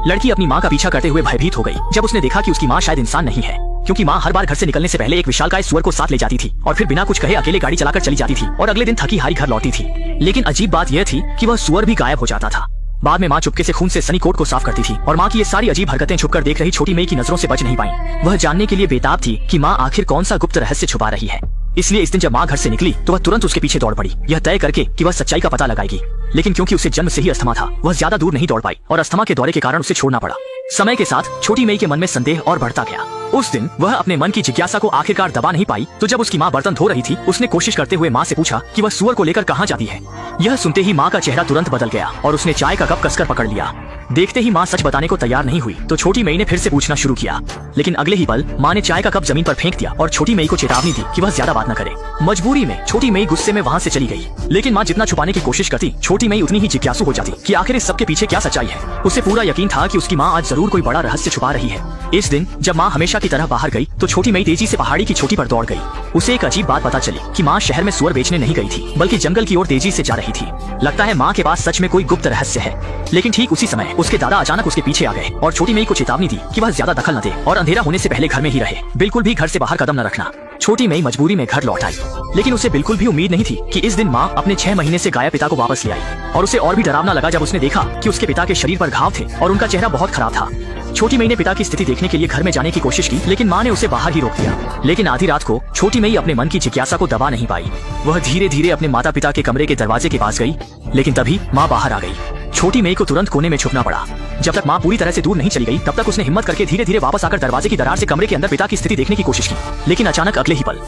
लड़की अपनी माँ का पीछा करते हुए भयभीत हो गई जब उसने देखा कि उसकी माँ शायद इंसान नहीं है, क्योंकि माँ हर बार घर से निकलने से पहले एक विशालकाय सुअर को साथ ले जाती थी और फिर बिना कुछ कहे अकेले गाड़ी चलाकर चली जाती थी और अगले दिन थकी हारी घर लौटती थी। लेकिन अजीब बात यह थी कि वह सुअर भी गायब हो जाता था। बाद में माँ चुपके से खून से सनी कोट को साफ करती थी और माँ की ये सारी अजीब हरकतें छुपकर देख रही छोटी मेई की नजरों से बच नहीं पाई। वह जानने के लिए बेताब थी कि माँ आखिर कौन सा गुप्त रहस्य छुपा रही है। इसलिए इस दिन जब माँ घर से निकली तो वह तुरंत उसके पीछे दौड़ पड़ी, यह तय करके कि वह सच्चाई का पता लगाएगी। लेकिन क्योंकि उसे जन्म से ही अस्थमा था, वह ज्यादा दूर नहीं दौड़ पाई और अस्थमा के दौरे के कारण उसे छोड़ना पड़ा। समय के साथ छोटी मेई के मन में संदेह और बढ़ता गया। उस दिन वह अपने मन की जिज्ञासा को आखिरकार दबा नहीं पाई, तो जब उसकी माँ बर्तन धो रही थी, उसने कोशिश करते हुए माँ से पूछा कि वह सुअर को लेकर कहाँ जाती है। यह सुनते ही माँ का चेहरा तुरंत बदल गया और उसने चाय का कप कसकर पकड़ लिया। देखते ही माँ सच बताने को तैयार नहीं हुई तो छोटी मेई ने फिर से पूछना शुरू किया, लेकिन अगले ही पल माँ ने चाय का कप जमीन पर फेंक दिया और छोटी मेई को चेतावनी दी कि वह ज्यादा बात न करे। मजबूरी में छोटी मेई गुस्से में वहाँ से चली गई, लेकिन माँ जितना छुपाने की कोशिश करती, छोटी मेई उतनी ही जिज्ञासु हो जाती कि आखिर इस सब के पीछे क्या सच्चाई है। उसे पूरा यकीन था कि उसकी माँ आज जरूर कोई बड़ा रहस्य छुपा रही है। इस दिन जब माँ हमेशा की तरह बाहर गई तो छोटी मेई तेजी से पहाड़ी की चोटी पर दौड़ गई। उसे एक अजीब बात पता चली कि माँ शहर में सुअर बेचने नहीं गई थी, बल्कि जंगल की ओर तेजी से जा रही थी। लगता है माँ के पास सच में कोई गुप्त रहस्य है। लेकिन ठीक उसी समय उसके दादा अचानक उसके पीछे आ गए और छोटी मेई को चेतावनी दी कि वह ज्यादा दखल न दे और अंधेरा होने से पहले घर में ही रहे, बिल्कुल भी घर से बाहर कदम न रखना। छोटी मेई मजबूरी में घर लौट आई, लेकिन उसे बिल्कुल भी उम्मीद नहीं थी कि इस दिन माँ अपने 6 महीने से गायब पिता को वापस ले आई। और उसे और भी डरावना लगा जब उसने देखा कि उसके पिता के शरीर पर घाव थे और उनका चेहरा बहुत खराब था। छोटी मेई ने पिता की स्थिति देखने के लिए घर में जाने की कोशिश की, लेकिन माँ ने उसे बाहर ही रोक दिया। लेकिन आधी रात को छोटी मेई अपने मन की जिज्ञासा को दबा नहीं पाई। वह धीरे धीरे अपने माता पिता के कमरे के दरवाजे के पास गई, लेकिन तभी माँ बाहर आ गई। छोटी मेई को तुरंत कोने में छुपना पड़ा। जब तक माँ पूरी तरह से दूर नहीं चली गई तब तक उसने हिम्मत करके धीरे धीरे वापस आकर दरवाजे की दरार से कमरे के अंदर पिता की स्थिति देखने की कोशिश की, लेकिन अचानक अगले ही पल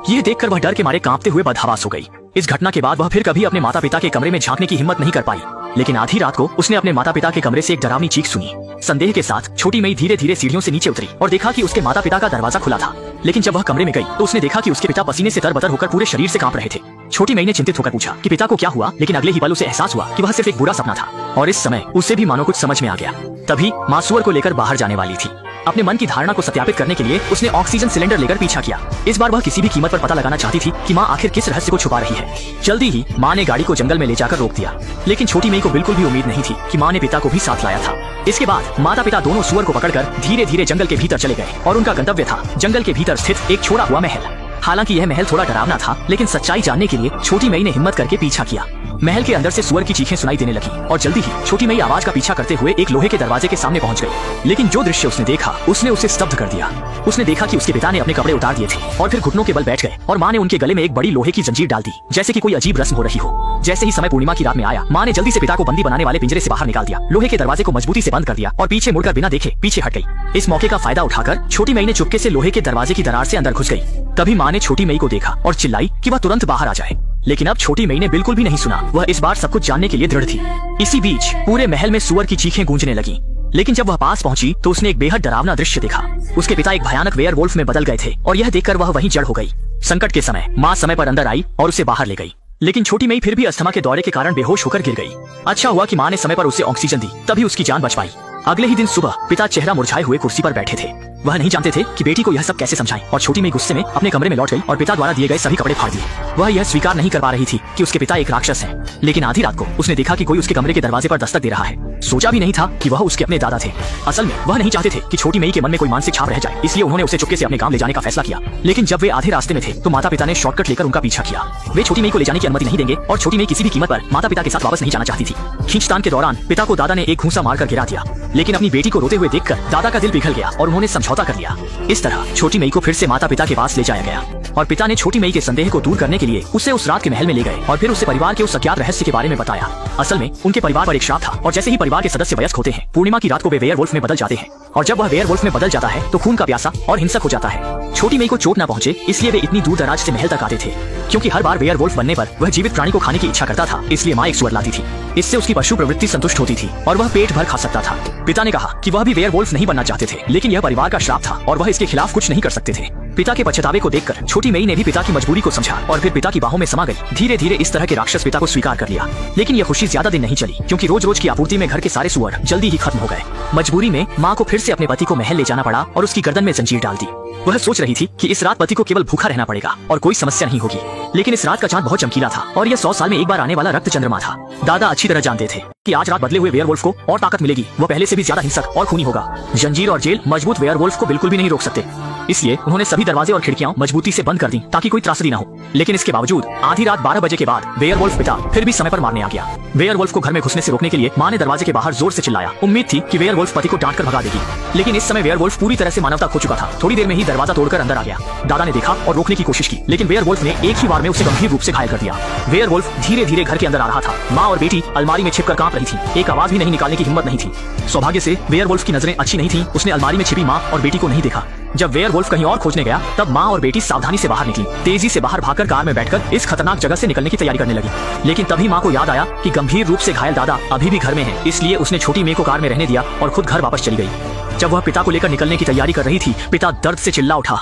यह देखकर वह डर के मारे कांपते हुए बदहवास हो गई। इस घटना के बाद वह फिर कभी अपने माता पिता के कमरे में झांकने की हिम्मत नहीं कर पाई। लेकिन आधी रात को उसने अपने माता पिता के कमरे से एक डरावनी चीख सुनी। संदेह के साथ छोटी मेई धीरे धीरे सीढ़ियों से नीचे उतरी और देखा कि उसके माता पिता का दरवाजा खुला था। लेकिन जब वह कमरे में गई तो उसने देखा कि उसके पिता पसीने से तरबतर होकर पूरे शरीर से कांप रहे थे। छोटी मेई ने चिंतित होकर पूछा कि पिता को क्या हुआ, लेकिन अगले ही पल उसे एहसास हुआ कि वह सिर्फ एक बुरा सपना था और इस समय उसे भी मानो कुछ समझ में आ गया। तभी माँ सुअर को लेकर बाहर जाने वाली थी। अपने मन की धारणा को सत्यापित करने के लिए उसने ऑक्सीजन सिलेंडर लेकर पीछा किया। इस बार वह किसी भी कीमत पर पता लगाना चाहती थी कि माँ आखिर किस रहस्य को छुपा रही है। जल्दी ही माँ ने गाड़ी को जंगल में ले जाकर रोक दिया, लेकिन छोटी मेई को बिल्कुल भी उम्मीद नहीं थी कि माँ ने पिता को भी साथ लाया था। इसके बाद माता पिता दोनों सुअर को पकड़कर धीरे धीरे जंगल के भीतर चले गए और उनका गंतव्य था जंगल के भीतर स्थित एक छोड़ा हुआ महल। हालांकि यह महल थोड़ा डरावना था, लेकिन सच्चाई जानने के लिए छोटी मेई ने हिम्मत करके पीछा किया। महल के अंदर से सुअर की चीखें सुनाई देने लगी और जल्दी ही छोटी मेई आवाज का पीछा करते हुए एक लोहे के दरवाजे के सामने पहुंच गई। लेकिन जो दृश्य उसने देखा उसने उसे स्तब्ध कर दिया। उसने देखा कि उसके पिता ने अपने कपड़े उतार दिए थे और फिर घुटनों के बल बैठ गए और माँ ने उनके गले में एक बड़ी लोहे की जंजीर डाल दी, जैसे कि कोई अजीब रस्म हो रही हो। जैसे ही समय पूर्णिमा की रात में आया, माँ ने जल्दी से पिता को बंदी बनाने वाले पिंजरे से बाहर निकाल दिया, लोहे के दरवाजे को मजबूती से बंद कर दिया और पीछे मुड़कर बिना देखे पीछे हट गई। इस मौके का फायदा उठाकर छोटी मेई ने चुपके से लोहे के दरवाजे की दरार से अंदर घुस गई। तभी माँ ने छोटी मेई को देखा और चिल्लाई कि वह तुरंत बाहर आ जाए, लेकिन अब छोटी मेई ने बिल्कुल भी नहीं सुना। वह इस बार सब कुछ जानने के लिए दृढ़ थी। इसी बीच पूरे महल में सुअर की चीखें गूंजने लगी, लेकिन जब वह पास पहुंची तो उसने एक बेहद डरावना दृश्य देखा। उसके पिता एक भयानक वेयरवुल्फ में बदल गए थे और यह देखकर वह वहीं जड़ हो गई। संकट के समय माँ समय पर अंदर आई और उसे बाहर ले गई, लेकिन छोटी मेई फिर भी अस्थमा के दौरे के कारण बेहोश होकर गिर गई। अच्छा हुआ कि माँ ने समय पर उसे ऑक्सीजन दी, तभी उसकी जान बच पाई। अगले ही दिन सुबह पिता चेहरा मुरझाए हुए कुर्सी पर बैठे थे। वह नहीं जानते थे कि बेटी को यह सब कैसे समझाएं और छोटी मेई गुस्से में अपने कमरे में लौट गई और पिता द्वारा दिए गए सभी कपड़े फाड़ दिए। वह यह स्वीकार नहीं कर पा रही थी कि उसके पिता एक राक्षस हैं। लेकिन आधी रात को उसने देखा कि कोई उसके कमरे के दरवाजे पर दस्तक दे रहा है। सोचा भी नहीं था कि वह उसके अपने दादा थे। असल में वह नहीं चाहते थे कि छोटी मेई के मन में कोई मानसिक छाप रह जाए, इसलिए उन्होंने उसे चुपके से अपने गांव ले जाने का फैसला किया। लेकिन जब वे आधे रास्ते में थे तो माता पिता ने शॉर्टकट लेकर उनका पीछा किया। वे छोटी मेई को ले जाने की अनुमति नहीं देंगे और छोटी मेई किसी भी कीमत पर माता पिता के साथ वापस नहीं जाना चाहती थी। खींचतान के दौरान पिता को दादा ने एक घूंसा मारकर गिरा दिया, लेकिन अपनी बेटी को रोते हुए देखकर दादा का दिल पिघल गया और उन्होंने समझौता कर लिया। इस तरह छोटी मेई को फिर से माता पिता के पास ले जाया गया और पिता ने छोटी मेई के संदेह को दूर करने के लिए उसे उस रात के महल में ले गए और फिर उसे परिवार के उस अज्ञात रहस्य के बारे में बताया। असल में उनके परिवार पर एक श्राप था और जैसे ही परिवार के सदस्य वयस्क होते हैं, पूर्णिमा की रात को वे वेयरवुल्फ में बदल जाते हैं और जब वह वेयरवुल्फ में बदल जाता है तो खून का प्यासा और हिंसक हो जाता है। छोटी मेई को चोट न पहुंचे इसलिए वे इतनी दूर दराज से महल तक आते थे, क्योंकि हर बार वेयरवुल्फ बनने पर वह जीवित प्राणी को खाने की इच्छा करता था, इसलिए माँ एक सुअर लाती थी। इससे उसकी पशु प्रवृत्ति संतुष्ट होती थी और वह पेट भर खा सकता था। पिता ने कहा कि वह भी वेयरवुल्फ नहीं बनना चाहते थे, लेकिन यह परिवार का श्राप था और वह इसके खिलाफ कुछ नहीं कर सकते थे। पिता के पछतावे को देखकर छोटी मेई ने भी पिता की मजबूरी को समझा और फिर पिता की बाहों में समा गई। धीरे धीरे इस तरह के राक्षस पिता को स्वीकार कर लिया। लेकिन यह खुशी ज्यादा दिन नहीं चली, क्योंकि रोज रोज की आपूर्ति में घर के सारे सुअर जल्दी ही खत्म हो गए। मजबूरी में माँ को फिर से अपने पति को महल ले जाना पड़ा और उसकी गर्दन में जंजीर डाल दी। वह सोच रही थी कि इस रात पति को केवल भूखा रहना पड़ेगा और कोई समस्या नहीं होगी। लेकिन इस रात का चांद बहुत चमकीला था और यह 100 साल में एक बार आने वाला रक्त चंद्रमा था। दादा अच्छी तरह जानते थे कि आज रात बदले हुए वेयरवुल्फ को और ताकत मिलेगी। वह पहले से भी ज्यादा हिंसक और खूनी होगा। जंजीर और जेल मजबूत वेयरवुल्फ को बिल्कुल भी नहीं रोक सकते। इसलिए उन्होंने सभी दरवाजे और खिड़कियां मजबूती से बंद कर दी ताकि कोई त्रासदी न हो। लेकिन इसके बावजूद आधी रात 12 बजे के बाद वेयरवुल्फ पिता फिर भी समय पर मारने आ गया। वेयरवुल्फ को घर में घुसने से रोकने के लिए माँ ने दरवाजे के बाहर जोर से चिल्लाया। उम्मीद थी कि वेयरवुल्फ पति को डांट कर भगा देगी, लेकिन इस समय वेयरवुल्फ पूरी तरह से मानवता खो चुका था। थोड़ी देर में ही दरवाजा तोड़कर अंदर आ गया। दादा ने देखा और रोकने की कोशिश की, लेकिन वेयरवुल्फ ने एक ही बार में उसे गंभीर रूप से घायल कर दिया। वेयरवुल्फ धीरे धीरे घर के अंदर आ रहा था। माँ और बेटी अलमारी में छिपकर कांप रही थी। एक आवाज भी नहीं निकालने की हिम्मत नहीं थी। सौभाग्य से वेयरवुल्फ की नजरें अच्छी नहीं थी। उसने अलमारी में छिपी माँ और बेटी को नहीं देखा। जब वेयरवुल्फ कहीं और खोजने गया तब माँ और बेटी सावधानी से बाहर निकली। तेजी से बाहर भागकर कार में बैठकर इस खतरनाक जगह से निकलने की तैयारी करने लगी। लेकिन तभी माँ को याद आया कि गंभीर रूप से घायल दादा अभी भी घर में है। इसलिए उसने छोटी मेई को कार में रहने दिया और खुद घर वापस चली गई। जब वह पिता को लेकर निकलने की तैयारी कर रही थी, पिता दर्द से चिल्ला उठा।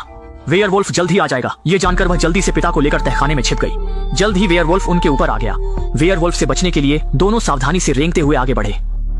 वेयरवुल्फ जल्द ही आ जाएगा। ये जानकर वह जल्दी से पिता को लेकर तहखाने में छिप गई। जल्द ही वेयरवुल्फ उनके ऊपर आ गया। वेयरवुल्फ से बचने के लिए दोनों सावधानी से रेंगते हुए आगे बढ़े,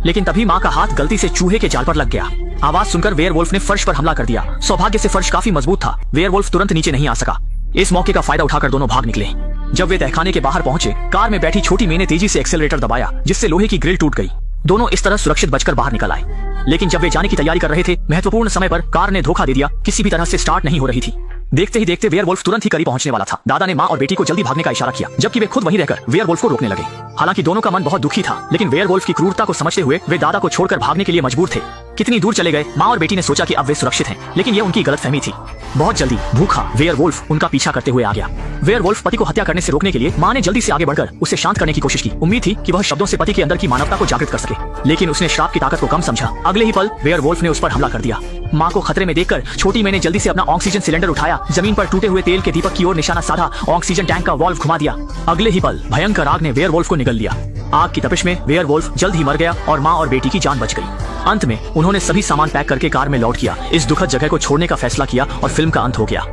लेकिन तभी माँ का हाथ गलती से चूहे के जाल पर लग गया। आवाज सुनकर वेयरवुल्फ ने फर्श पर हमला कर दिया। सौभाग्य से फर्श काफी मजबूत था। वेयरवुल्फ तुरंत नीचे नहीं आ सका। इस मौके का फायदा उठाकर दोनों भाग निकले। जब वे तहखाने के बाहर पहुंचे, कार में बैठी छोटी मेई ने तेजी से एक्सेलरेटर दबाया, जिससे लोहे की ग्रिल टूट गई। दोनों इस तरह सुरक्षित बचकर बाहर निकल आए। लेकिन जब वे जाने की तैयारी कर रहे थे, महत्वपूर्ण समय पर कार ने धोखा दे दिया। किसी भी तरह से स्टार्ट नहीं हो रही थी। देखते ही देखते वेयरवुल्फ तुरंत ही करीब पहुंचने वाला था। दादा ने माँ और बेटी को जल्दी भागने का इशारा किया, जबकि वे खुद वहीं रहकर वेयरवुल्फ को रोकने लगे। हालांकि दोनों का मन बहुत दुखी था, लेकिन वेयरवुल्फ की क्रूरता को समझते हुए वे दादा को छोड़कर भागने के लिए मजबूर थे। कितनी दूर चले गए, माँ और बेटी ने सोचा कि अब वे सुरक्षित हैं, लेकिन यह उनकी गलतफहमी थी। बहुत जल्दी भूखा वेयरवुल्फ उनका पीछा करते हुए आ गया। वेयरवुल्फ पति को हत्या करने से रोकने के लिए माँ ने जल्दी से आगे बढ़कर उसे शांत करने की कोशिश की। उम्मीद थी कि वह शब्दों से पति के अंदर की मानवता को जागृत कर सके, लेकिन उसने श्राप की ताकत को कम समझा। अगले ही पल वेयरवुल्फ ने उस पर हमला कर दिया। माँ को खतरे में देखकर छोटी मेई ने जल्दी से अपना ऑक्सीजन सिलेंडर उठाया, जमीन पर टूटे हुए तेल के दीपक की ओर निशाना साधा, ऑक्सीजन टैंक का वाल्व घुमा दिया। अगले ही पल भयंकर आग ने वेयरवुल्फ को निगल लिया। आग की तपिश में वेयरवुल्फ जल्द ही मर गया और माँ और बेटी की जान बच गई। अंत में उन्होंने सभी सामान पैक करके कार में लौट किया। इस दुखद जगह को छोड़ने का फैसला किया और फिल्म का अंत हो गया।